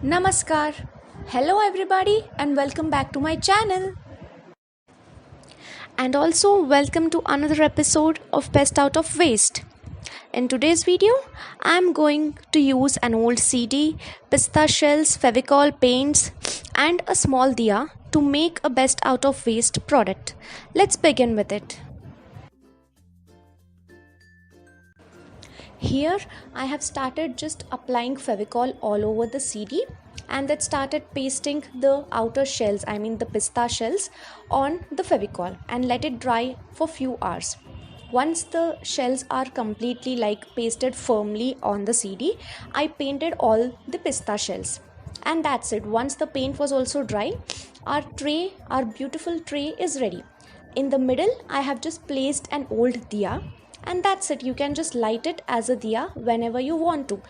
Namaskar. Hello everybody and welcome back to my channel. And also welcome to another episode of Best Out of Waste. In today's video, I am going to use an old CD, pista shells, fevicol paints and a small diya to make a best out of waste product. Let's begin with it. Here I have started just applying fevicol all over the CD and then started pasting the outer shells, the pista shells on the fevicol and let it dry for few hours. Once the shells are completely pasted firmly on the CD, I painted all the pista shells. And that's it. Once the paint was also dry, our beautiful tray is ready. In the middle, I have just placed an old diya. And that's it. You can just light it as a diya whenever you want to.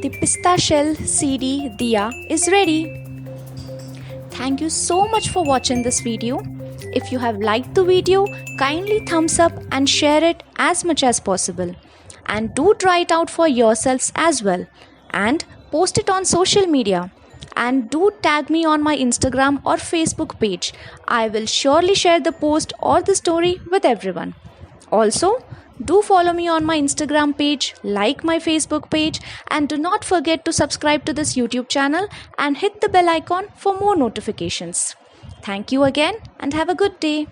The Pista Shell CD diya is ready. Thank you so much for watching this video. If you have liked the video, kindly thumbs up and share it as much as possible. And do try it out for yourselves as well. And post it on social media. And do tag me on my Instagram or Facebook page. I will surely share the post or the story with everyone. Also, do follow me on my Instagram page, like my Facebook page, and do not forget to subscribe to this YouTube channel and hit the bell icon for more notifications. Thank you again and have a good day.